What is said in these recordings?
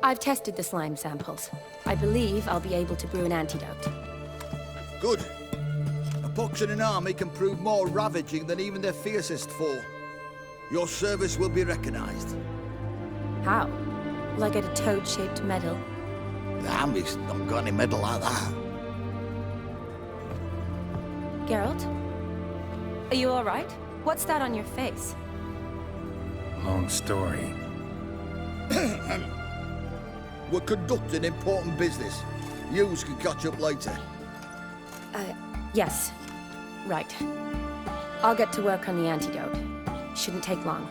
I've tested the slime samples. I believe I'll be able to brew an antidote. Good. A pox in an army can prove more ravaging than even their fiercest foe. Your service will be recognized. How? Will I get a toad-shaped medal? The army's not got any medal like that. Geralt? Are you all right? What's that on your face? Long story. We're conducting important business. Yous can catch up later. Yes. Right. I'll get to work on the antidote. Shouldn't take long.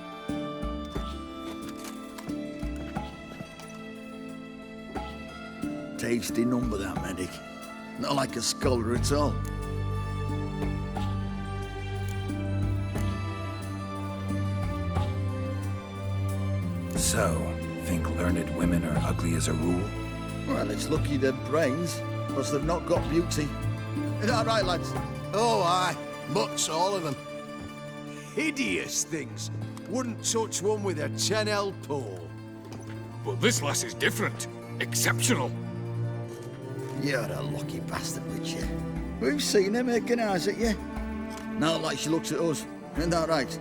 Tasty number, that medic. Not like a scholar at all. So, think learned women are ugly as a rule? Well, it's lucky they're brains, because they've not got beauty. Is that right, lads? Oh, aye. Mutts, all of them. Hideous things. Wouldn't touch one with a 10L pole. But this lass is different. Exceptional. You're a lucky bastard, Witcher. We've seen her making eyes at you. Not like she looks at us. Isn't that right?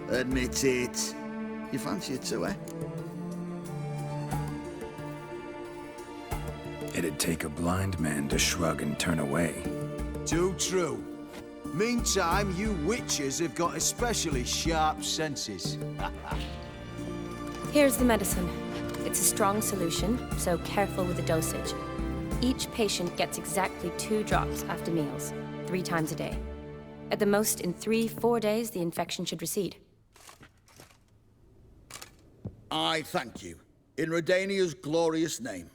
Admit it. You fancy it too, eh? It'd take a blind man to shrug and turn away. Too true. Meantime, you witches have got especially sharp senses. Here's the medicine. It's a strong solution, so careful with the dosage. Each patient gets exactly 2 drops after meals, 3 times a day. At the most, in 3-4 days, the infection should recede. I thank you. In Redania's glorious name.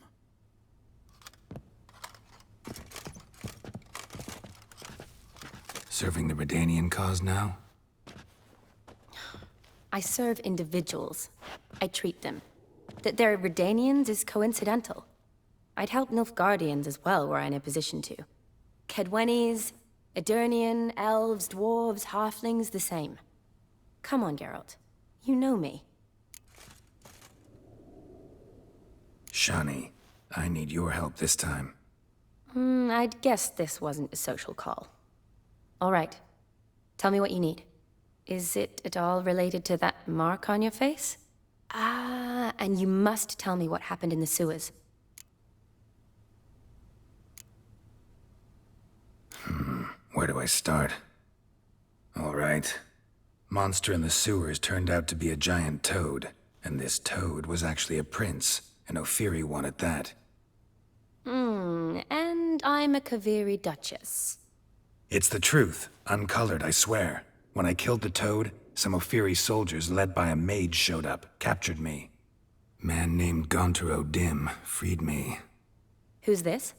Serving the Redanian cause now? I serve individuals. I treat them. That they're Redanians is coincidental. I'd help Nilfgaardians as well were I in a position to. Kedwenis, Edirnian, elves, dwarves, halflings, the same. Come on, Geralt. You know me. Shani, I need your help this time. I'd guessed this wasn't a social call. All right. Tell me what you need. Is it at all related to that mark on your face? Ah, and you must tell me what happened in the sewers. Where do I start? All right. Monster in the sewers turned out to be a giant toad, and this toad was actually a prince, an Ophiri one at that. And I'm a Kaviri duchess. It's the truth, uncolored, I swear. When I killed the toad, some Ophiri soldiers led by a mage showed up, captured me. Man named Gontaro Dim freed me. Who's this?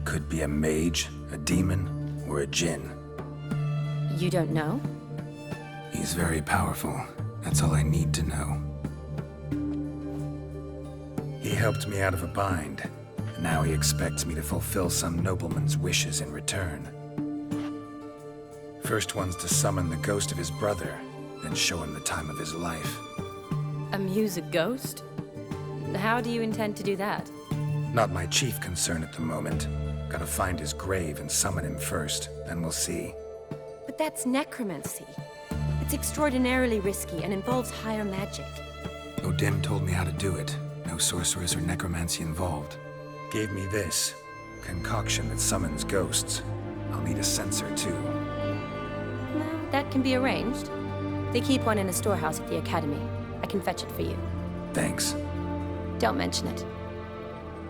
Could be a mage, a demon, or a djinn. You don't know? He's very powerful. That's all I need to know. He helped me out of a bind, and now he expects me to fulfill some nobleman's wishes in return. First one's to summon the ghost of his brother, then show him the time of his life. Amuse a ghost? How do you intend to do that? Not my chief concern at the moment. Gotta find his grave and summon him first, then we'll see. But that's necromancy. It's extraordinarily risky and involves higher magic. Odim told me how to do it. No sorceress or necromancy involved. Gave me this concoction that summons ghosts. I'll need a censer too. Well, that can be arranged. They keep one in a storehouse at the academy. I can fetch it for you. Thanks. Don't mention it.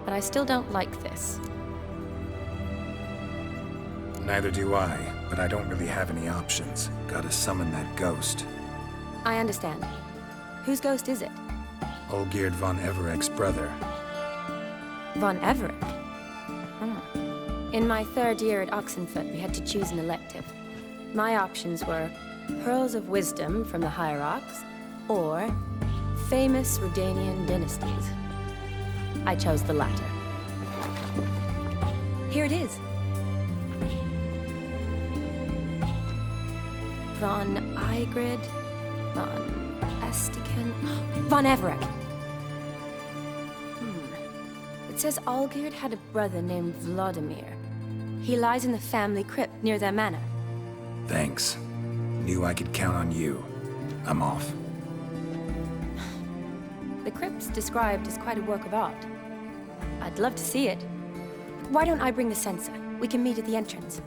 But I still don't like this. Neither do I, but I don't really have any options. Gotta summon that ghost. I understand. Whose ghost is it? Olgierd von Everek's brother. Von Everek? In my 3rd year at Oxenfoot, we had to choose an elective. My options were Pearls of Wisdom from the Hierarchs, or famous Redanian dynasties. I chose the latter. Here it is. Von Igrid, Von Estiken, Von Everett. It says Olgierd had a brother named Vladimir. He lies in the family crypt near their manor. Thanks. Knew I could count on you. I'm off. The crypt's described as quite a work of art. I'd love to see it. Why don't I bring the censer? We can meet at the entrance.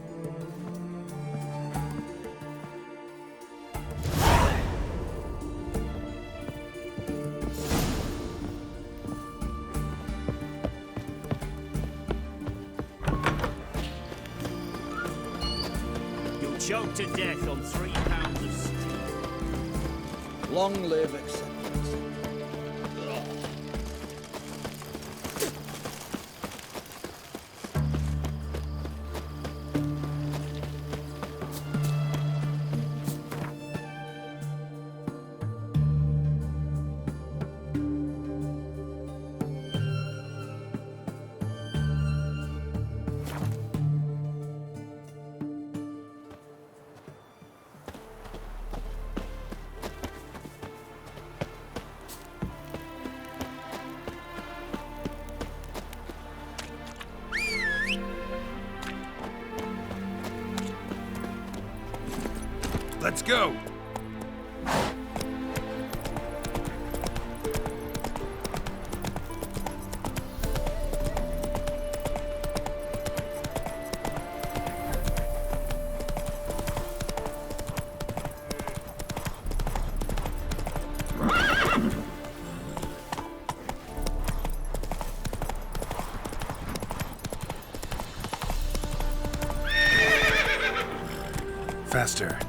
You'll choke to death on 3 pounds of steel. Long live acceptance. Let's go! Faster.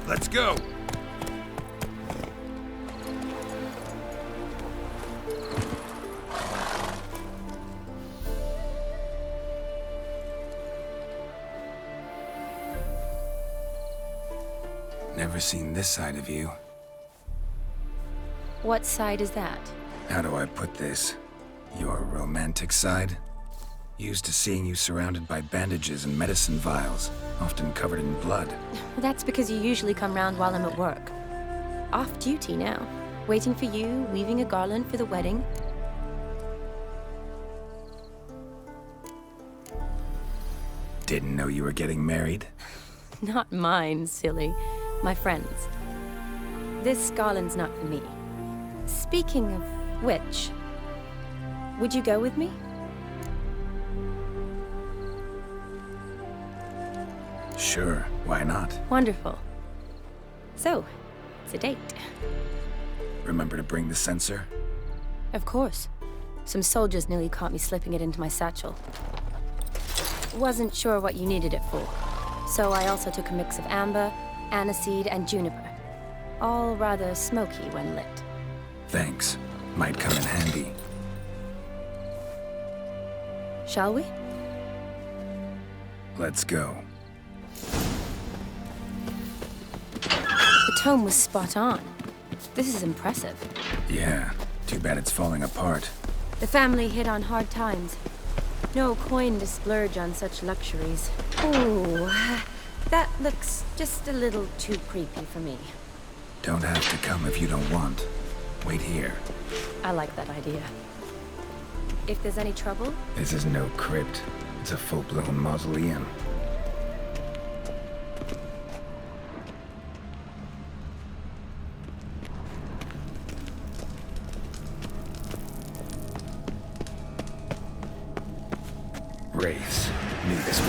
Let's go! Never seen this side of you. What side is that? How do I put this? Your romantic side? Used to seeing you surrounded by bandages and medicine vials, often covered in blood. That's because you usually come round while I'm at work. Off duty now. Waiting for you, weaving a garland for the wedding. Didn't know you were getting married? Not mine, silly. My friend's. This garland's not for me. Speaking of which, would you go with me? Sure, why not? Wonderful. So, it's a date. Remember to bring the censer? Of course. Some soldiers nearly caught me slipping it into my satchel. Wasn't sure what you needed it for, so I also took a mix of amber, aniseed, and juniper. All rather smoky when lit. Thanks. Might come in handy. Shall we? Let's go. The tome was spot on. This is impressive. Yeah, too bad it's falling apart. The family hit on hard times. No coin to splurge on such luxuries. Ooh, that looks just a little too creepy for me. Don't have to come if you don't want. Wait here. I like that idea. If there's any trouble, This is no crypt. It's a full-blown mausoleum. Wraiths. Knew this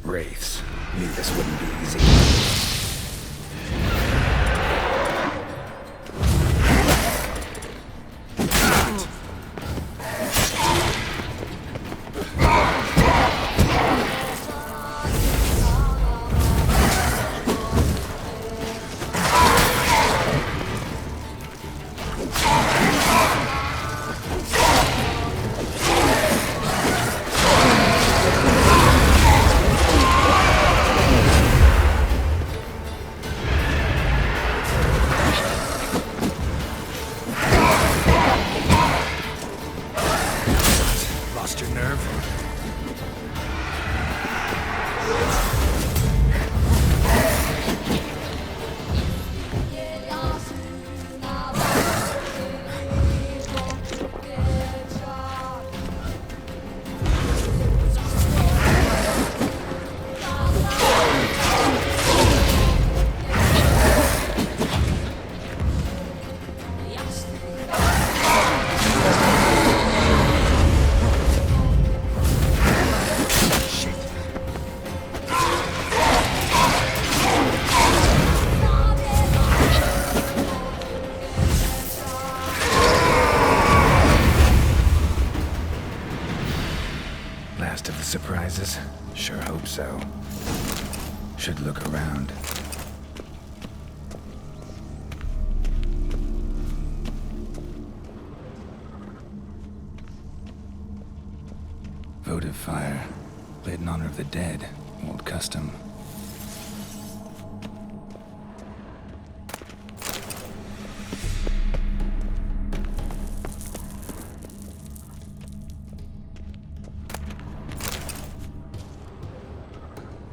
Wraiths. Knew this wouldn't be easy. Lost your nerve? Last of the surprises? Sure hope so. Should look around. Votive fire. Lit in honor of the dead. Old custom.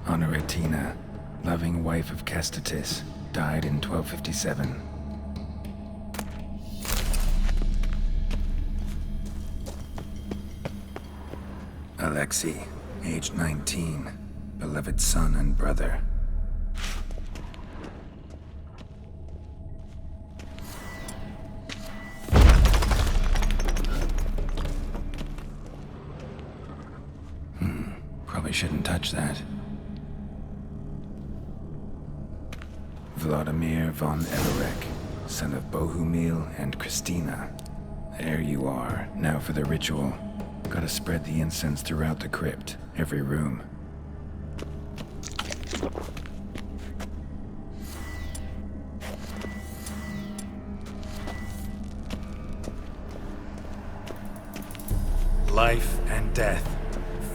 Honoratina, loving wife of Castatis, died in 1257. Alexei, age 19, beloved son and brother. Probably shouldn't touch that. Vladimir von Everek, son of Bohumil and Christina. There you are. Now for the ritual. Gotta spread the incense throughout the crypt, every room. Life and death,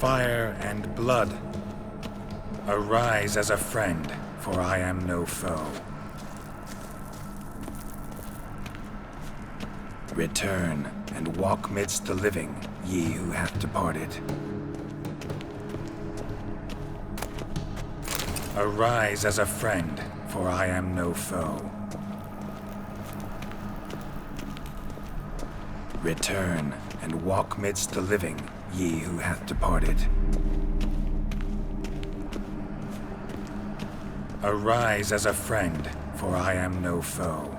fire and blood. Arise as a friend, for I am no foe. Return and walk midst the living, ye who hath departed. Arise as a friend, for I am no foe. Return and walk midst the living, ye who hath departed. Arise as a friend, for I am no foe.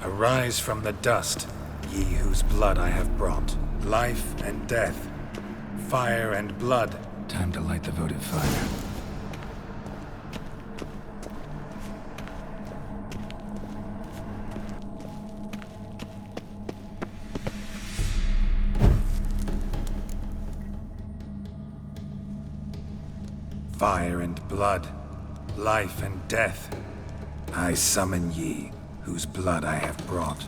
Arise from the dust, ye whose blood I have brought. Life and death, fire and blood. Time to light the votive fire. Fire and blood, life and death. I summon ye, whose blood I have brought.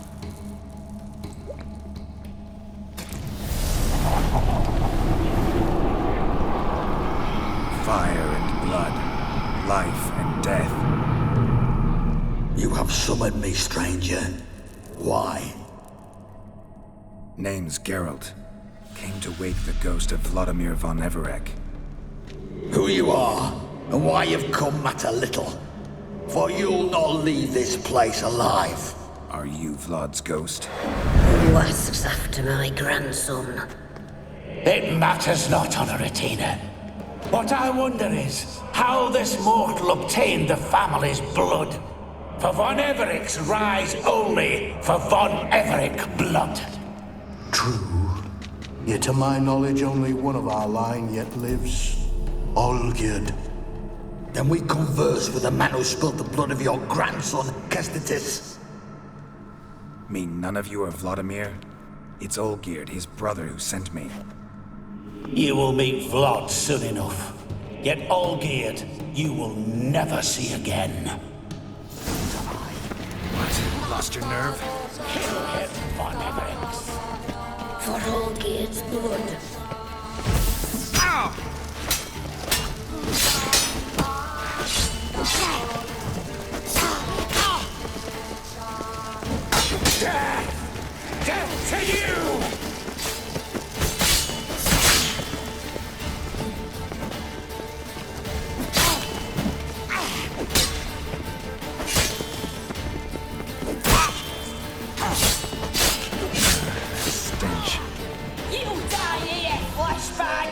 Fire and blood, life and death. You have summoned me, stranger. Why? Name's Geralt. Came to wake the ghost of Vladimir von Everek. Who you are, and why you've come matter little. For you'll not leave this place alive. Are you Vlad's ghost? Who asks after my grandson? It matters not, Honoratina. What I wonder is how this mortal obtained the family's blood. For von Everek's rise only for von Everek blood. true. Yet to my knowledge, only one of our line yet lives. Olgierd. Then we converse with the man who spilled the blood of your grandson, Kestitis. Mean none of you are Vladimir? It's Olgierd, his brother, who sent me. You will meet Vlad soon enough. Yet Olgierd, you will never see again. What? Lost your nerve? Kill him, Von Everett. For Olgierd's blood. Death to you! Stench. You die here, flashback!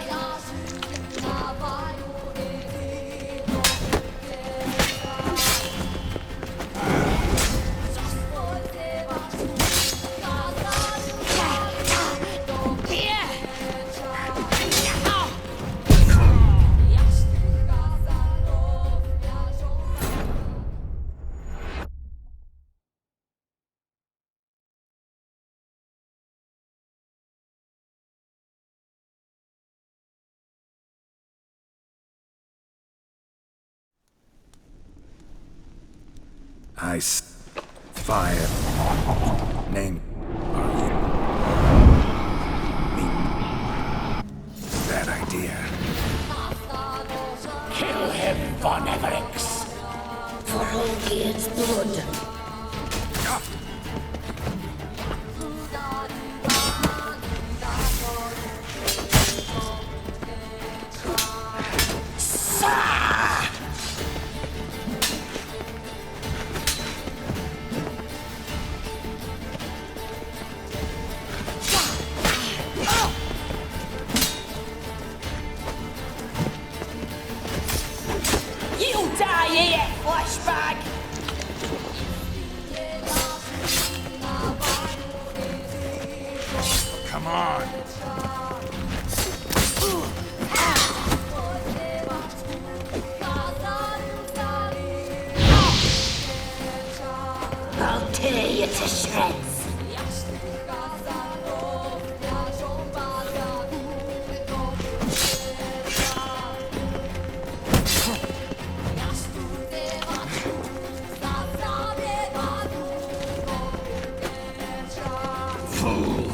Ice. Fire. Name. Bad idea. Kill him, Von Everett. For Olgierd's blood. You die here, flashback! Come on! I'll tear you to shreds. Fool.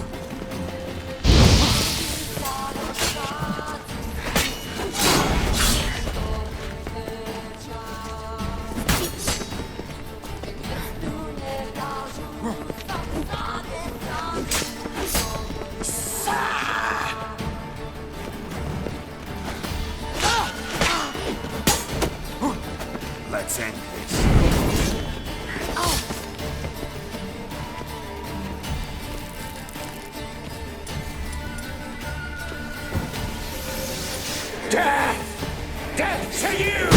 Let's end this. Death! Death to you!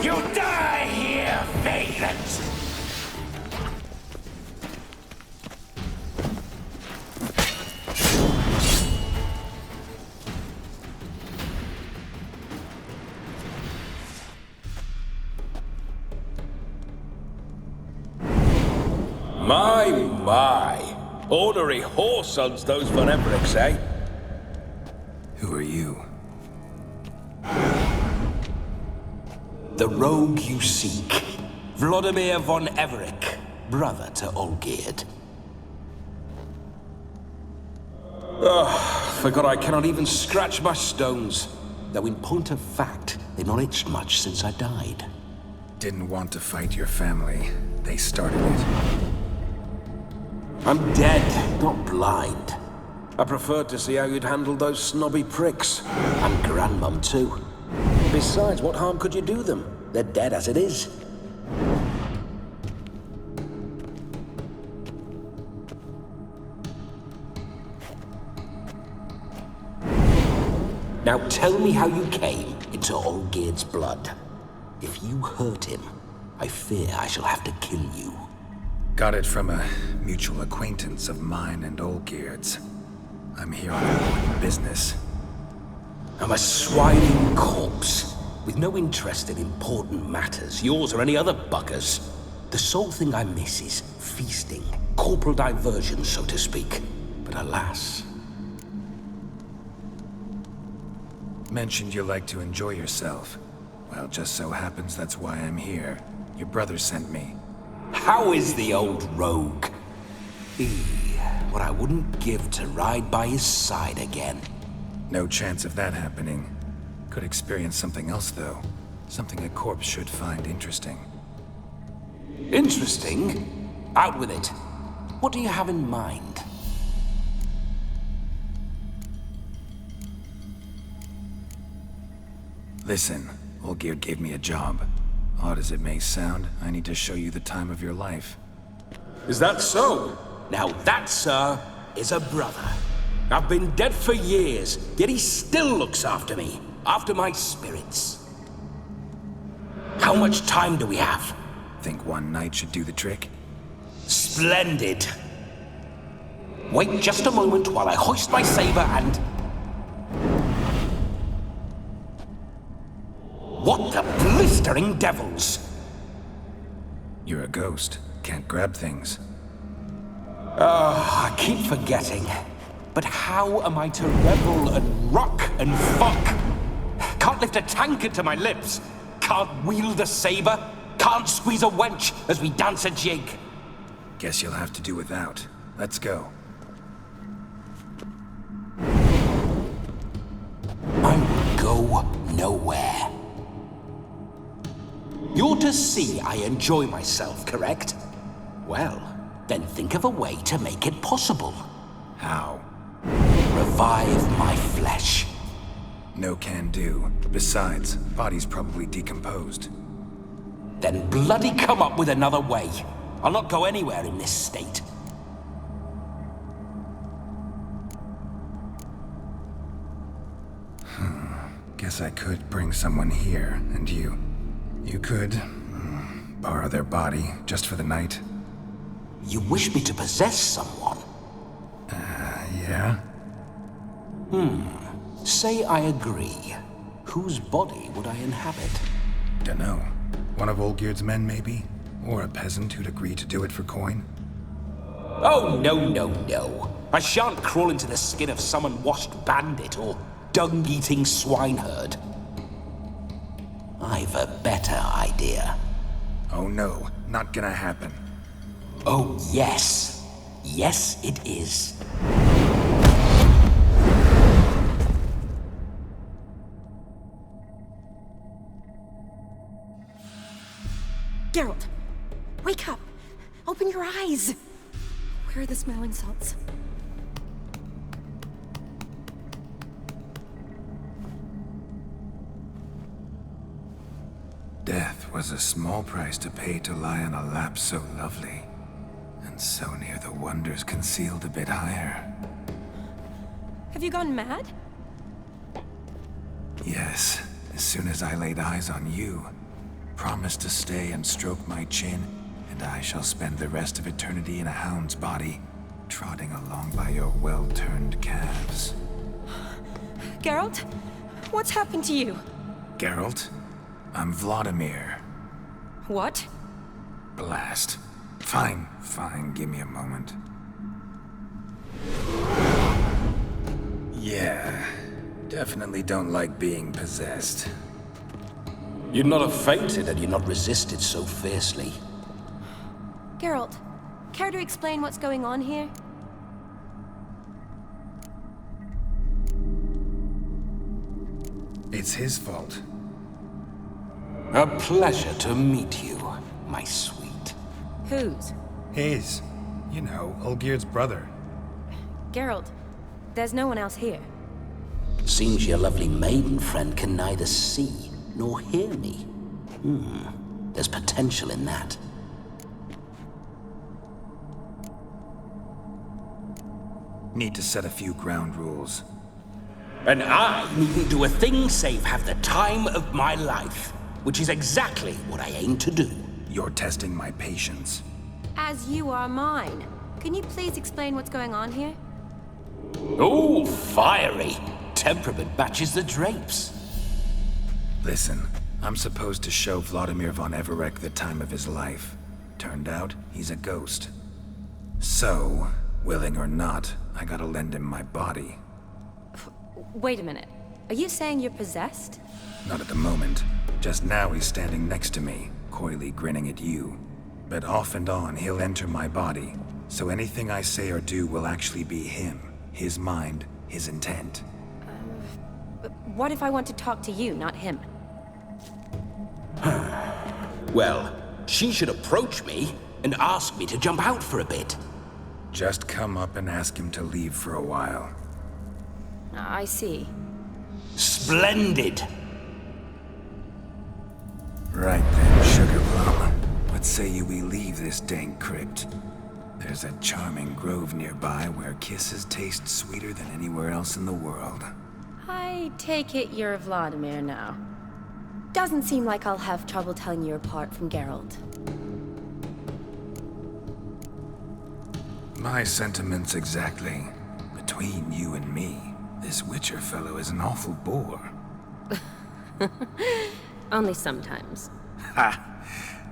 You die here, vagrant! My. Ornery whoresons, those Von Evericks, eh? Who are you? The rogue you seek. Vladimir von Everett, brother to Olgierd. Forgot I cannot even scratch my stones. Though in point of fact, they've not itched much since I died. Didn't want to fight your family. They started it. I'm dead, not blind. I preferred to see how you'd handle those snobby pricks. And Grandmum, too. Besides, what harm could you do them? They're dead as it is. Now tell me how you came into Olgierd's blood. If you hurt him, I fear I shall have to kill you. Got it from a mutual acquaintance of mine and Olgierd's. I'm here on important business. I'm a swining corpse, with no interest in important matters, yours or any other buggers. The sole thing I miss is feasting, corporal diversion, so to speak. But alas... Mentioned you like to enjoy yourself. Well, just so happens that's why I'm here. Your brother sent me. How is the old rogue? What I wouldn't give to ride by his side again. No chance of that happening. Could experience something else, though. Something a corpse should find interesting. Interesting? Out with it. What do you have in mind? Listen, Olgierd gave me a job. Odd as it may sound, I need to show you the time of your life. Is that so? Now that, sir, is a brother. I've been dead for years, yet he still looks after me, after my spirits. How much time do we have? Think one night should do the trick? Splendid. Wait just a moment while I hoist my saber and... What the blistering devils? You're a ghost. Can't grab things. I keep forgetting. But how am I to revel and rock and fuck? Can't lift a tankard to my lips. Can't wield a saber. Can't squeeze a wench as we dance a jig. Guess you'll have to do without. Let's go. I will go nowhere. You're to see I enjoy myself, correct? Well, then think of a way to make it possible. How? Revive my flesh. No can do. Besides, body's probably decomposed. Then bloody come up with another way. I'll not go anywhere in this state. Guess I could bring someone here, and you could borrow their body just for the night. You wish me to possess someone? Yeah? Say I agree. Whose body would I inhabit? Dunno. One of Olgierd's men, maybe? Or a peasant who'd agree to do it for coin? Oh, no. I shan't crawl into the skin of some unwashed bandit or dung-eating swineherd. I've a better idea. Oh no, not gonna happen. Oh, yes. Yes, it is. Geralt, wake up! Open your eyes! Where are the smelling salts? Death was a small price to pay to lie on a lap so lovely, and so near the wonders concealed a bit higher. Have you gone mad? Yes, as soon as I laid eyes on you, promise to stay and stroke my chin, and I shall spend the rest of eternity in a hound's body, trotting along by your well-turned calves. Geralt? What's happened to you? Geralt? I'm Vladimir. What? Blast. Fine, give me a moment. Yeah, definitely don't like being possessed. You'd not have fainted had you not resisted so fiercely. Geralt, care to explain what's going on here? It's his fault. A pleasure to meet you, my sweet. Whose? His. You know, Olgierd's brother. Geralt, there's no one else here. Seems your lovely maiden friend can neither see nor hear me. There's potential in that. Need to set a few ground rules. And I needn't do a thing save have the time of my life, which is exactly what I aim to do. You're testing my patience. As you are mine. Can you please explain what's going on here? Oh, fiery. Temperament matches the drapes. Listen, I'm supposed to show Vladimir von Everec the time of his life. Turned out, he's a ghost. So, willing or not, I gotta lend him my body. Wait a minute. Are you saying you're possessed? Not at the moment. Just now he's standing next to me, coyly grinning at you. But off and on, he'll enter my body. So anything I say or do will actually be him. His mind, his intent. But what if I want to talk to you, not him? Well, she should approach me and ask me to jump out for a bit. Just come up and ask him to leave for a while. I see. Splendid! Right then, Sugar Plum. What say you we leave this dank crypt? There's a charming grove nearby where kisses taste sweeter than anywhere else in the world. I take it you're Vladimir now. Doesn't seem like I'll have trouble telling you apart from Geralt. My sentiments exactly. Between you and me, this Witcher fellow is an awful bore. Only sometimes. Ha!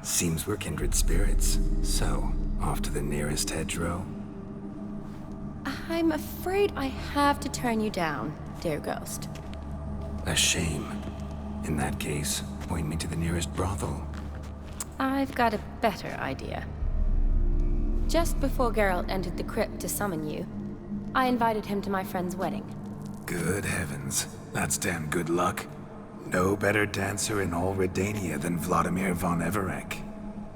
Seems we're kindred spirits. So, off to the nearest hedgerow? I'm afraid I have to turn you down, dear ghost. A shame. In that case, point me to the nearest brothel. I've got a better idea. Just before Geralt entered the crypt to summon you, I invited him to my friend's wedding. Good heavens. That's damn good luck. No better dancer in all Redania than Vladimir von Everec.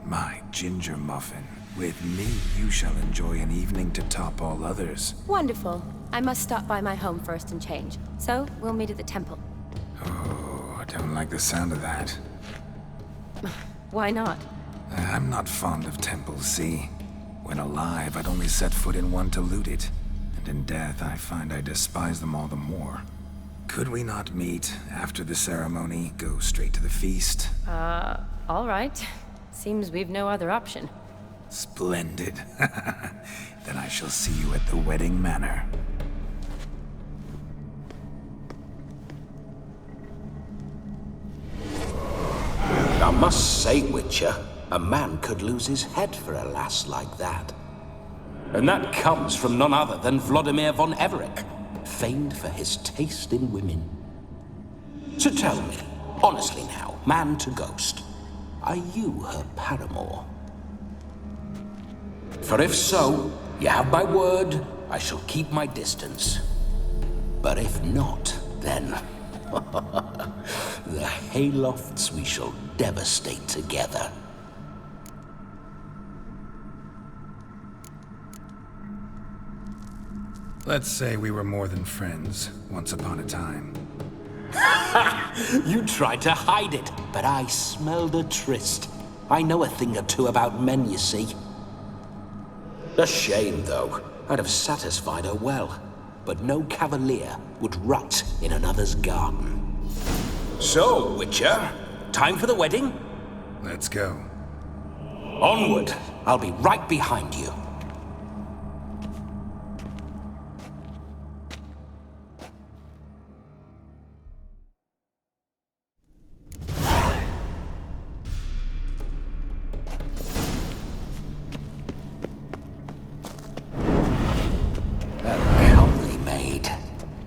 My ginger muffin. With me, you shall enjoy an evening to top all others. Wonderful. I must stop by my home first and change. So, we'll meet at the temple. Oh, I don't like the sound of that. Why not? I'm not fond of temples, see? When alive, I'd only set foot in one to loot it. And in death, I find I despise them all the more. Could we not meet after the ceremony, go straight to the feast? All right. Seems we've no other option. Splendid. Then I shall see you at the wedding manor. I must say, Witcher, a man could lose his head for a lass like that. And that comes from none other than Vladimir von Everec, famed for his taste in women. So tell me, honestly now, man to ghost, are you her paramour? For if so, you have my word, I shall keep my distance. But if not, then the haylofts we shall devastate together. Let's say we were more than friends, once upon a time. You tried to hide it, but I smelled a tryst. I know a thing or two about men, you see. A shame, though. I'd have satisfied her well. But no cavalier would rot in another's garden. So, Witcher, time for the wedding? Let's go. Onward! I'll be right behind you.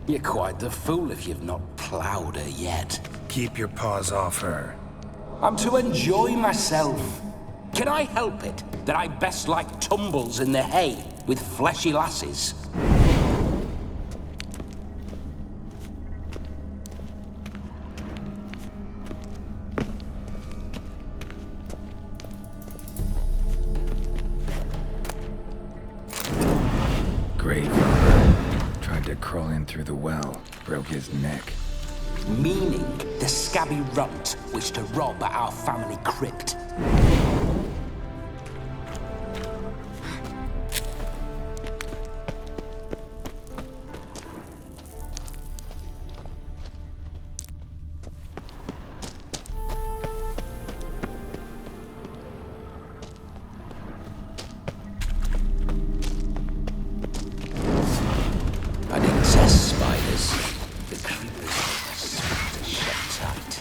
You're quite the fool if you've not plowed her yet. Keep your paws off her. I'm to enjoy myself. Can I help it that I best like tumbles in the hay with fleshy lasses? Great. Tried to crawl in through the well, broke his neck. Meaning the scabby runt wished to rob our family crypt. Possessed spiders. The creepers are shut tight.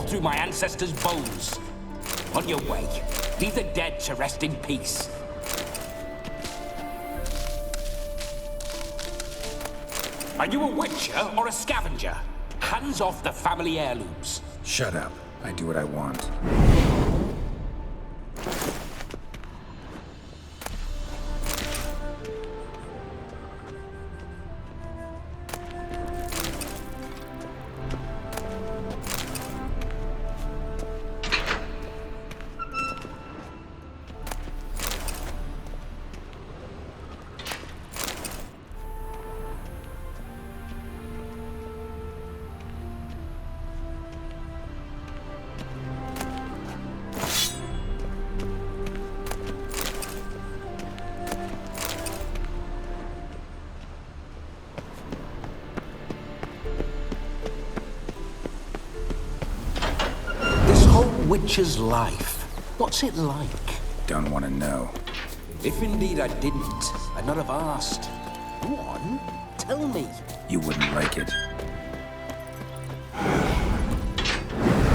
Through my ancestors' bones. On your way, leave the dead to rest in peace. Are you a witcher or a scavenger? Hands off the family heirlooms. Shut up. I do what I want. Witcher's life. What's it like? Don't want to know. If indeed I didn't, I'd not have asked. Go on, tell me. You wouldn't like it.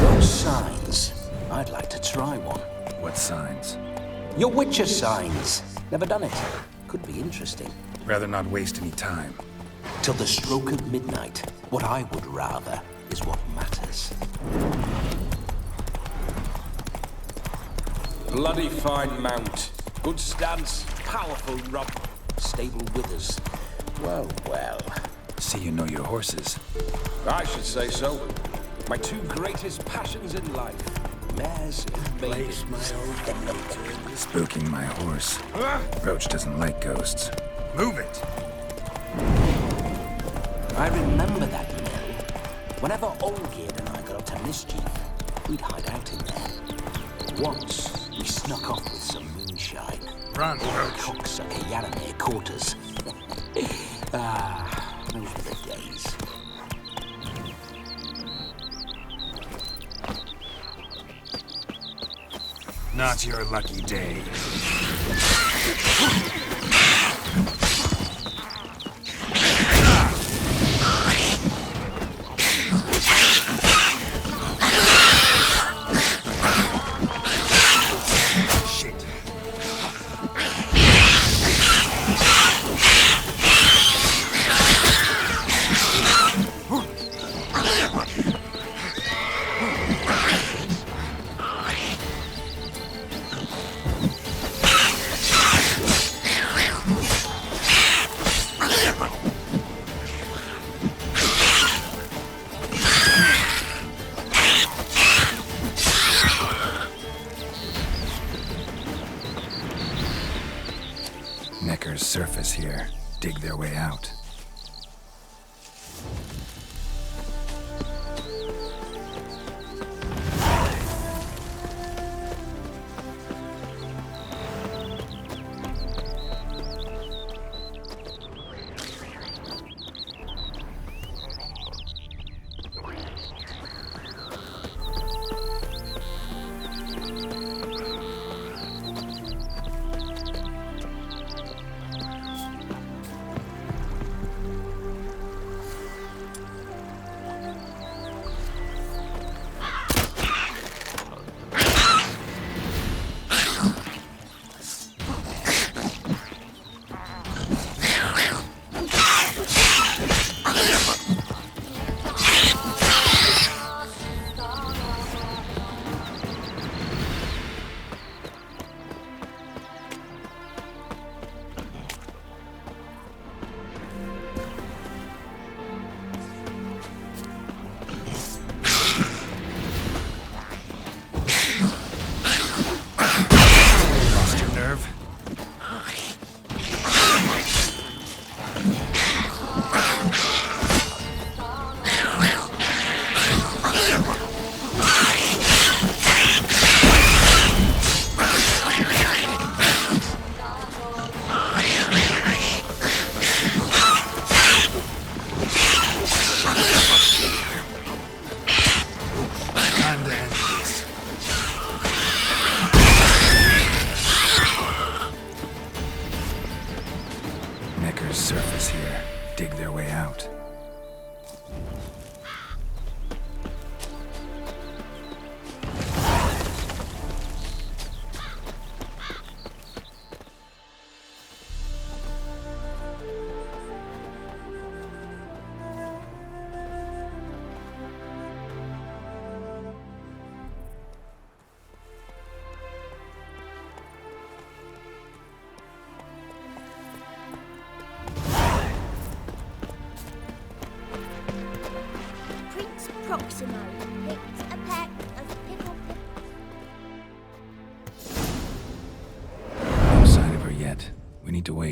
Those signs. I'd like to try one. What signs? Your Witcher signs. Never done it. Could be interesting. Rather not waste any time. Till the stroke of midnight. What I would rather is what matters. Bloody fine mount. Good stance, powerful rump, stable withers. Well, well. See you know your horses. I should say so. My two greatest passions in life. Mares and maidens. Spooking my horse. Roach doesn't like ghosts. Move it! I remember that mill. Whenever Olgierd and I got up to mischief, we'd hide out in there. Once, we snuck off with some moonshine. Run, Roach. Cocksucker Yaramir caught us. Those were the days. Not your lucky day. Neckers surface here, dig their way out.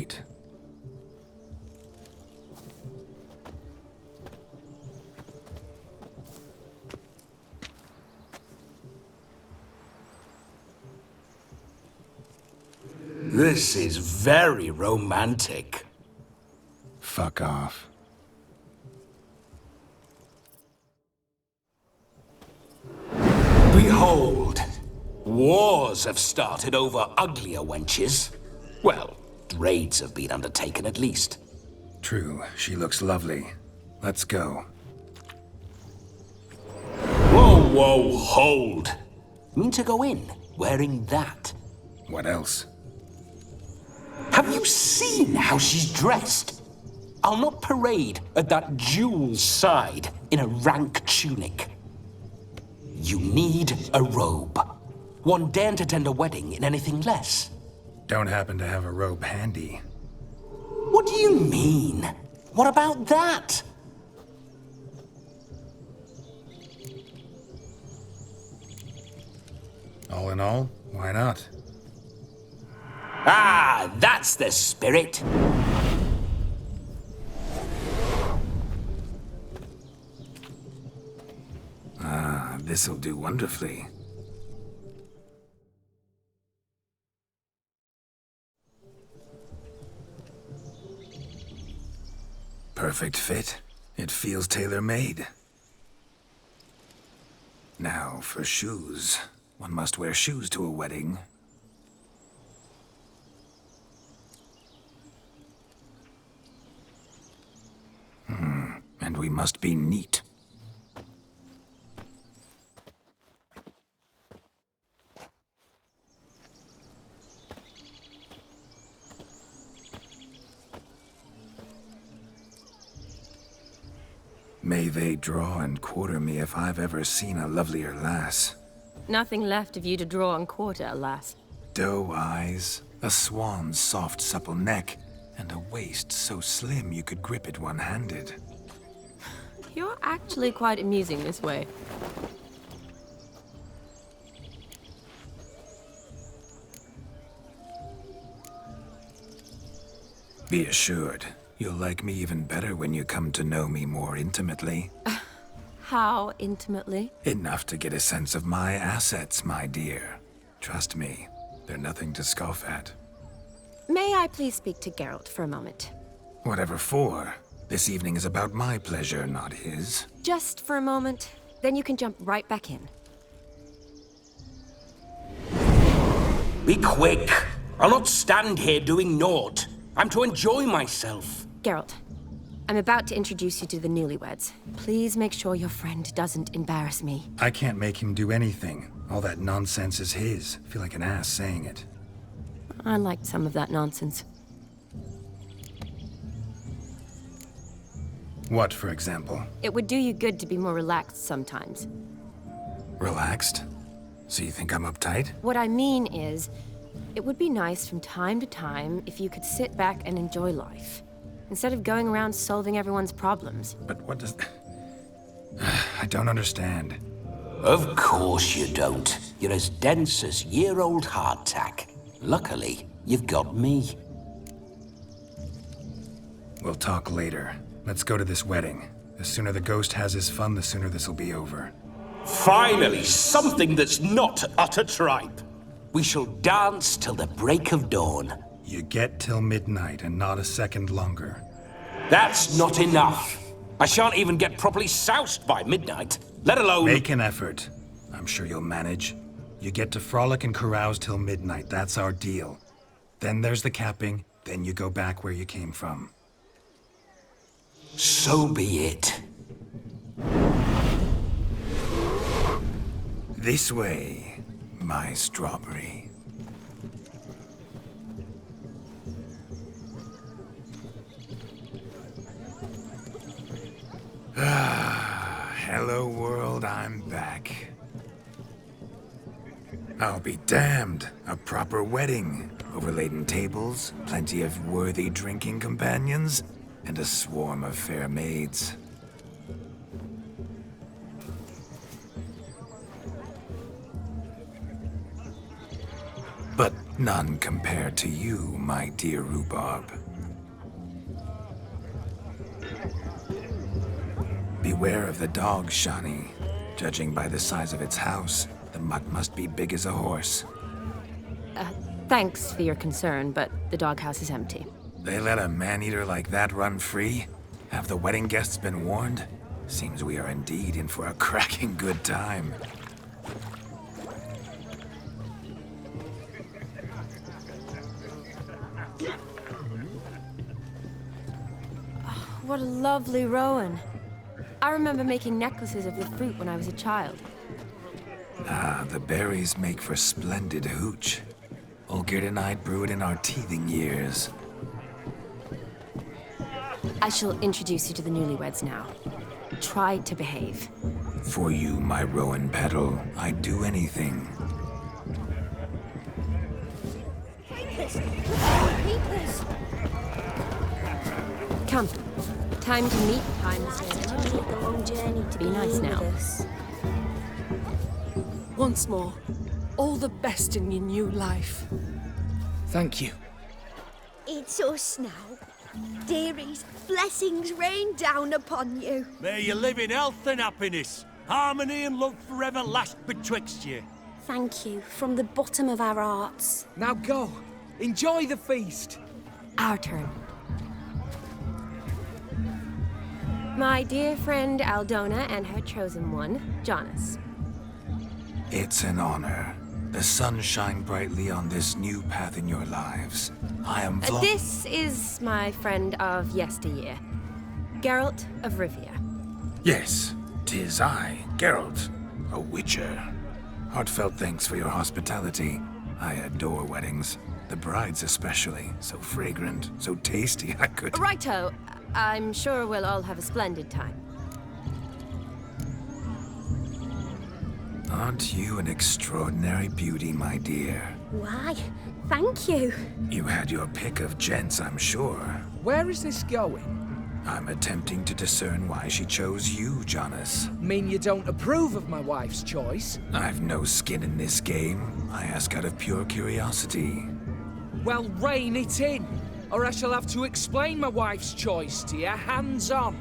wait. This is very romantic. Fuck off. Behold, wars have started over uglier wenches. Well, raids have been undertaken at least. True, she looks lovely. Let's go. Whoa, whoa, hold. Mean to go in, wearing that? What else? Have you seen how she's dressed? I'll not parade at that jewel's side in a rank tunic. You need a robe. One daren't attend a wedding in anything less. Don't happen to have a robe handy. What do you mean? What about that? All in all, why not? Ah, that's the spirit. Ah, this'll do wonderfully. Perfect fit. It feels tailor-made. Now, for shoes. One must wear shoes to a wedding. And we must be neat. May they draw and quarter me if I've ever seen a lovelier lass. Nothing left of you to draw and quarter, alas. Doe eyes, a swan's soft supple neck, and a waist so slim you could grip it one-handed. You're actually quite amusing this way. Be assured, you'll like me even better when you come to know me more intimately. How intimately? Enough to get a sense of my assets, my dear. Trust me, they're nothing to scoff at. May I please speak to Geralt for a moment? Whatever for. This evening is about my pleasure, not his. Just for a moment, then you can jump right back in. Be quick. I'll not stand here doing naught. I'm to enjoy myself. Geralt, I'm about to introduce you to the newlyweds. Please make sure your friend doesn't embarrass me. I can't make him do anything. All that nonsense is his. I feel like an ass saying it. I liked some of that nonsense. What, for example? It would do you good to be more relaxed sometimes. Relaxed? So you think I'm uptight? What I mean is, it would be nice from time to time if you could sit back and enjoy life, instead of going around solving everyone's problems. But what does... I don't understand. Of course you don't. You're as dense as year-old hardtack. Luckily, you've got me. We'll talk later. Let's go to this wedding. The sooner the ghost has his fun, the sooner this'll be over. Finally, something that's not utter tripe. We shall dance till the break of dawn. You get till midnight and not a second longer. That's not enough. I shan't even get properly soused by midnight, let alone... Make an effort. I'm sure you'll manage. You get to frolic and carouse till midnight, that's our deal. Then there's the capping, then you go back where you came from. So be it. This way, my strawberry. Ah, hello world, I'm back. I'll be damned. A proper wedding. Overladen tables, plenty of worthy drinking companions, and a swarm of fair maids. but none compared to you, my dear rhubarb. Beware of the dog, Shani. Judging by the size of its house, the mutt must be big as a horse. Thanks for your concern, but the doghouse is empty. They let a man-eater like that run free? Have the wedding guests been warned? Seems we are indeed in for a cracking good time. What a lovely rowan. I remember making necklaces of the fruit when I was a child. Ah, the berries make for splendid hooch. Olgerd and I brewed in our teething years. I shall introduce you to the newlyweds now. Try to behave. For you, my rowan petal, I'd do anything. Come. Time to meet. Time to Take the long journey to be nice now. Once more, all the best in your new life. Thank you. It's us now. Dearies, blessings rain down upon you. May you live in health and happiness. Harmony and love forever last betwixt you. Thank you from the bottom of our hearts. Now go. Enjoy the feast. Our turn. My dear friend Aldona and her chosen one, Jonas. It's an honor. The sun shine brightly on this new path in your lives. I am This is my friend of yesteryear, Geralt of Rivia. Yes, 'tis I, Geralt, a witcher. Heartfelt thanks for your hospitality. I adore weddings. The brides especially. So fragrant, so tasty, I could... Righto. I'm sure we'll all have a splendid time. Aren't you an extraordinary beauty, my dear? Why, thank you. You had your pick of gents, I'm sure. Where is this going? I'm attempting to discern why she chose you, Jonas. Mean you don't approve of my wife's choice? I've no skin in this game. I ask out of pure curiosity. Well, rein it in, or I shall have to explain my wife's choice to you hands-on.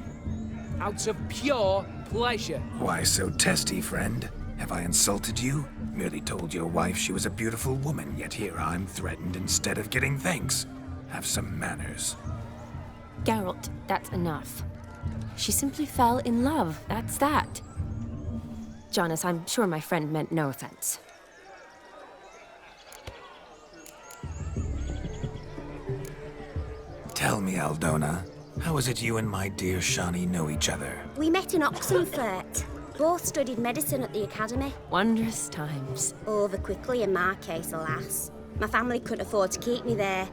Out of pure pleasure. Why so testy, friend? Have I insulted you? Merely told your wife she was a beautiful woman, yet here I'm threatened instead of getting thanks. Have some manners. Geralt, that's enough. She simply fell in love, that's that. Jonas, I'm sure my friend meant no offense. Tell me, Aldona, how is it you and my dear Shani know each other? We met in Oxenfurt. Both studied medicine at the academy. Wondrous times. Over quickly in my case, alas. My family couldn't afford to keep me there.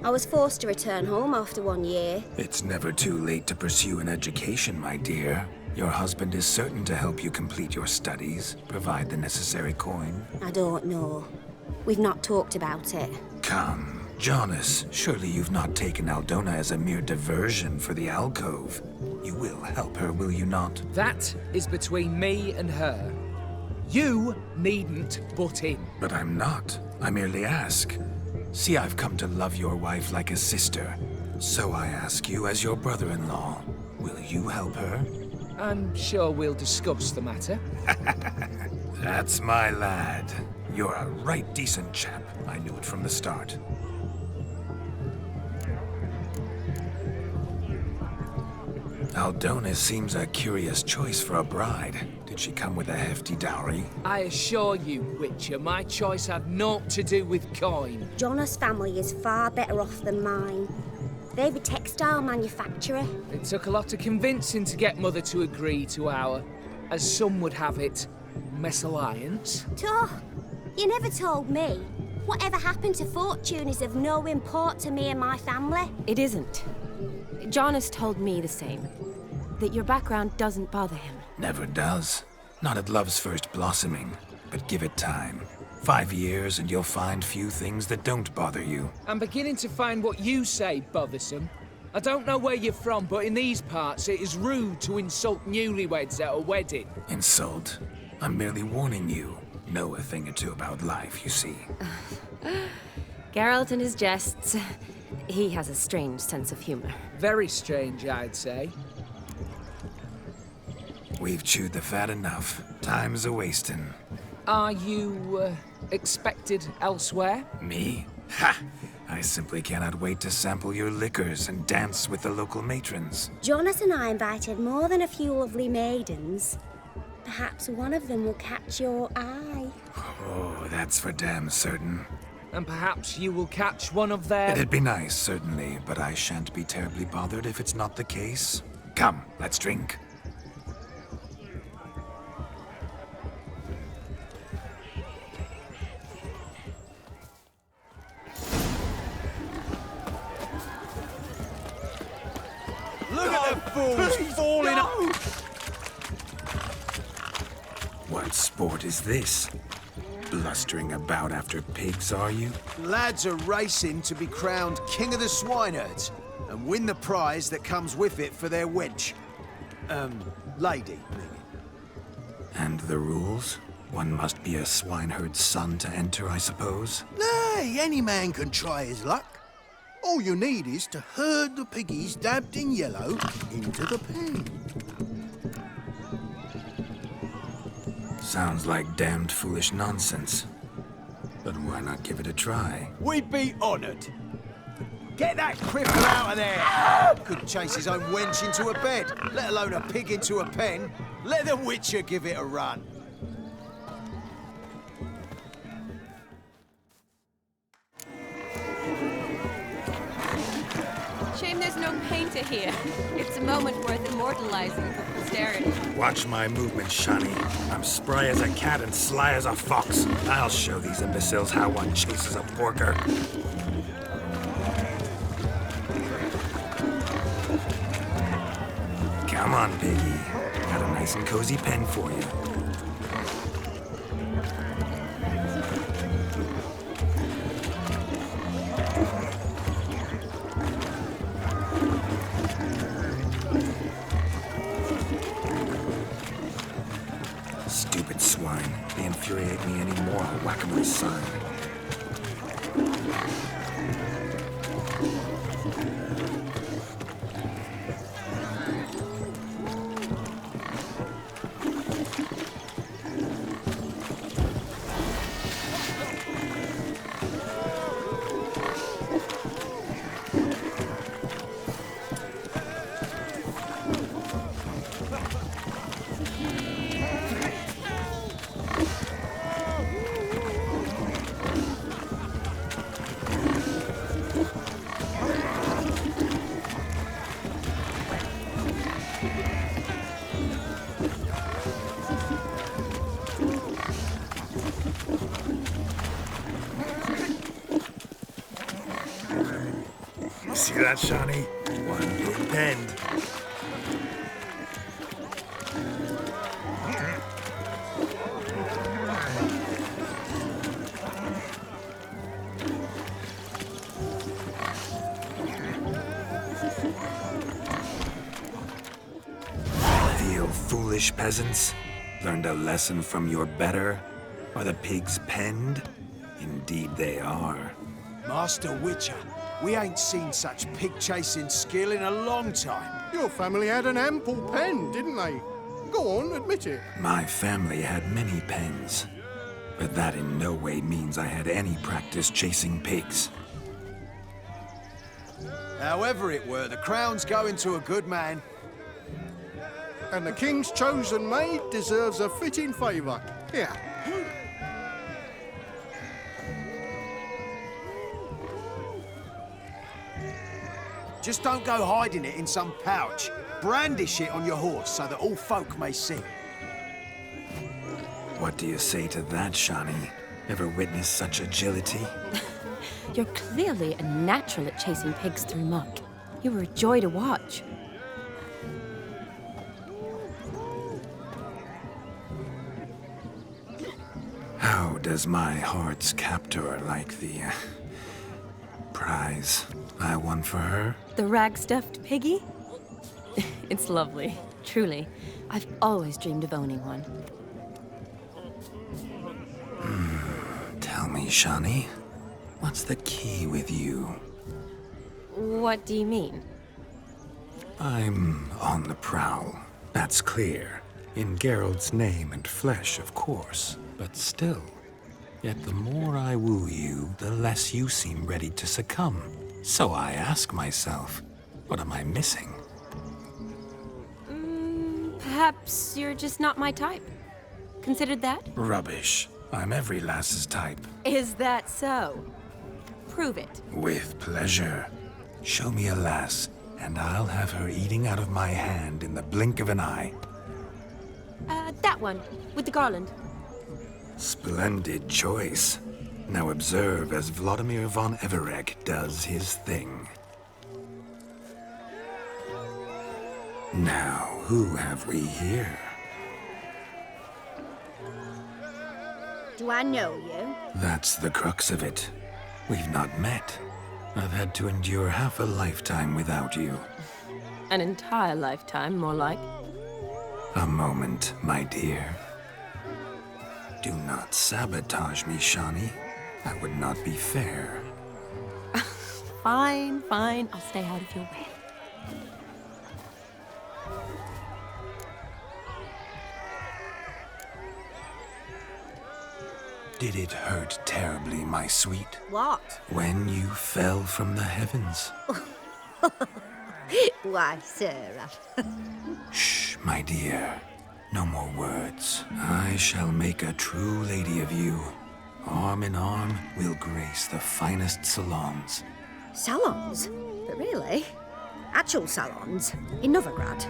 I was forced to return home after 1 year. It's never too late to pursue an education, my dear. Your husband is certain to help you complete your studies, provide the necessary coin. I don't know. We've not talked about it. Come. Jonas, surely you've not taken Aldona as a mere diversion for the alcove. You will help her, will you not? That is between me and her. You needn't butt in. But I'm not. I merely ask. See, I've come to love your wife like a sister. So I ask you as your brother-in-law, will you help her? I'm sure we'll discuss the matter. That's my lad. You're a right decent chap. I knew it from the start. Aldona seems a curious choice for a bride. Did she come with a hefty dowry? I assure you, Witcher, my choice had naught to do with coin. Jonas' family is far better off than mine. They're a textile manufacturer. It took a lot of convincing to get Mother to agree to our, as some would have it, mesalliance. You never told me. Whatever happened to fortune is of no import to me and my family. It isn't. Jonas told me the same. That your background doesn't bother him. Never does. Not at love's first blossoming. But give it time. 5 years and you'll find few things that don't bother you. I'm beginning to find what you say bothersome. I don't know where you're from, but in these parts it is rude to insult newlyweds at a wedding. Insult? I'm merely warning you. know a thing or two about life, you see. Geralt and his jests. He has a strange sense of humor. Very strange, I'd say. We've chewed the fat enough. Time's a-wasting. Are you, expected elsewhere? Me? Ha! I simply cannot wait to sample your liquors and dance with the local matrons. Jonas and I invited more than a few lovely maidens. Perhaps one of them will catch your eye. Oh, that's for damn certain. And perhaps you will catch one of their... It'd be nice, certainly, but I shan't be terribly bothered if it's not the case. Come, let's drink. Look at the fools falling up! What sport is this? Blustering about after pigs, are you? Lads are racing to be crowned King of the Swineherds and win the prize that comes with it for their wench. Lady, meaning. And the rules? One must be a swineherd's son to enter, I suppose? Nay, any man can try his luck. All you need is to herd the piggies dabbed in yellow into the pen. Sounds like damned foolish nonsense. But why not give it a try? We'd be honoured. Get that cripple out of there! Couldn't chase his own wench into a bed, let alone a pig into a pen. Let the Witcher give it a run. Shame there's no painter here. It's a moment worth immortalizing for posterity. Watch my movement, Shani. I'm spry as a cat and sly as a fox. I'll show these imbeciles how one chases a porker. Come on, piggy. Got a nice and cozy pen for you. Stupid swine. They infuriate me anymore. I'll whack 'em with a sign. See that, Shani? One big pen. Feel foolish, peasants? Learned a lesson from your better? Are the pigs penned? Indeed they are. Master Witcher, we ain't seen such pig-chasing skill in a long time. Your family had an ample pen, didn't they? Go on, admit it. My family had many pens, but that in no way means I had any practice chasing pigs. However it were, the crown's going to a good man. And the king's chosen maid deserves a fitting favour. Here. Just don't go hiding it in some pouch. Brandish it on your horse so that all folk may see. What do you say to that, Shani? Ever witnessed such agility? You're clearly a natural at chasing pigs through muck. You were a joy to watch. How does my heart's captor like the prize I won for her? The rag-stuffed piggy? It's lovely, truly. I've always dreamed of owning one. me, Shani. What's the key with you? What do you mean? I'm on the prowl. That's clear. In Geralt's name and flesh, of course. But still. Yet the more I woo you, the less you seem ready to succumb. So I ask myself, what am I missing? Perhaps you're just not my type. Considered that? Rubbish. I'm every lass's type. Is that so? Prove it. With pleasure. Show me a lass, and I'll have her eating out of my hand in the blink of an eye. That one, with the garland. Splendid choice. Now observe as Vladimir von Everegg does his thing. Now, who have we here? Do I know you? That's the crux of it. We've not met. I've had to endure half a lifetime without you. An entire lifetime, more like. A moment, my dear. Do not sabotage me, Shani. That would not be fair. Fine, fine. I'll stay out of your way. Did it hurt terribly, my sweet? What? When you fell from the heavens? Why, Sarah. Shh, my dear. No more words. I shall make a true lady of you. Arm in arm, we'll grace the finest salons. Salons? But really? Actual salons? In Novigrad?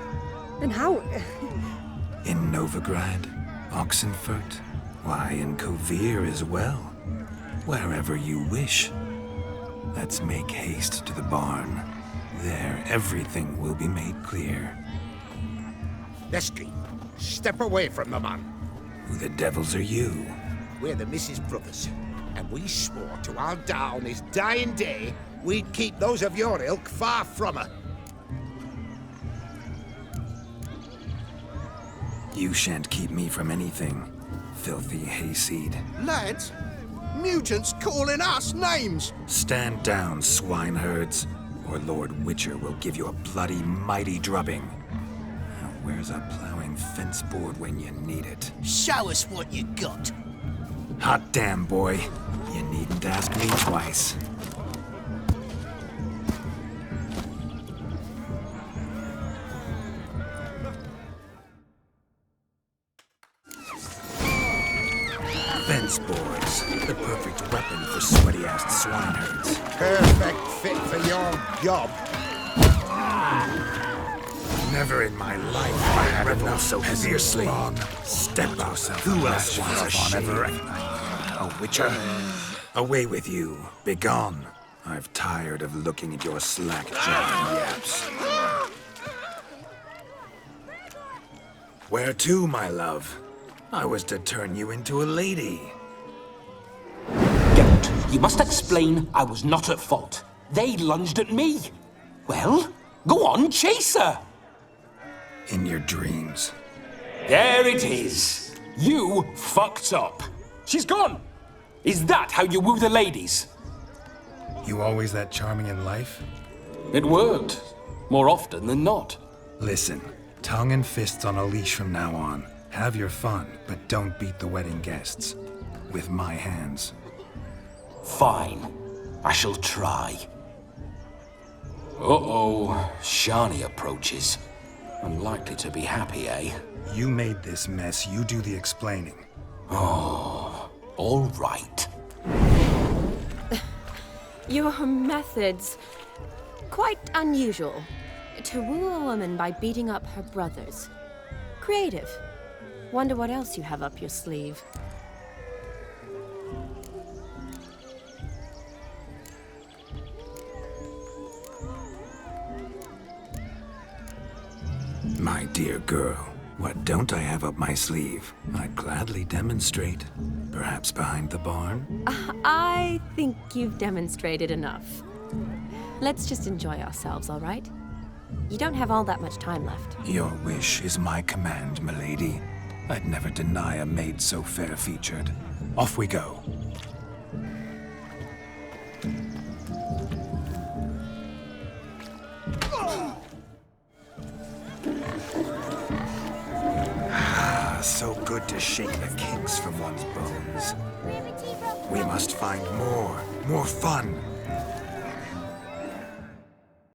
Then how... In Novigrad, Oxenfurt, why, in Kovir as well. Wherever you wish. Let's make haste to the barn. There, everything will be made clear. Lesky, step away from the man. Who the devils are you? We're the Mrs. Brothers, and we swore to our Da on his dying day we'd keep those of your ilk far from her. You shan't keep me from anything, filthy hayseed. Lads, mutants calling us names. Stand down, swineherds, or Lord Witcher will give you a bloody mighty drubbing. Now, where's a plowing fence board when you need it? Show us what you got. Hot damn, boy. You needn't ask me twice. Fence boards. The perfect weapon for sweaty-assed swineherds. Perfect fit for your job. Never in my life I had enough so fiercely. Step yourself. Who else wants a shave? A witcher? Away with you. Begone. I've tired of looking at your slack-jawed yaps. Where to, my love? I was to turn you into a lady. Geralt, you must explain I was not at fault. They lunged at me. Well, go on, chase her. In your dreams. There it is. You fucked up. She's gone. Is that how you woo the ladies? You always that charming in life? It worked. More often than not. Listen, tongue and fists on a leash from now on. Have your fun, but don't beat the wedding guests. With my hands. Fine. I shall try. Uh-oh. Shani approaches. Unlikely to be happy, eh? You made this mess. You do the explaining. Oh, all right. Your methods... quite unusual. To woo a woman by beating up her brothers. Creative. Wonder what else you have up your sleeve. My dear girl, what don't I have up my sleeve? I'd gladly demonstrate. Perhaps behind the barn? I think you've demonstrated enough. Let's just enjoy ourselves, all right? You don't have all that much time left. Your wish is my command, milady. I'd never deny a maid so fair-featured. Off we go. So good to shake the kinks from one's bones. We must find more fun.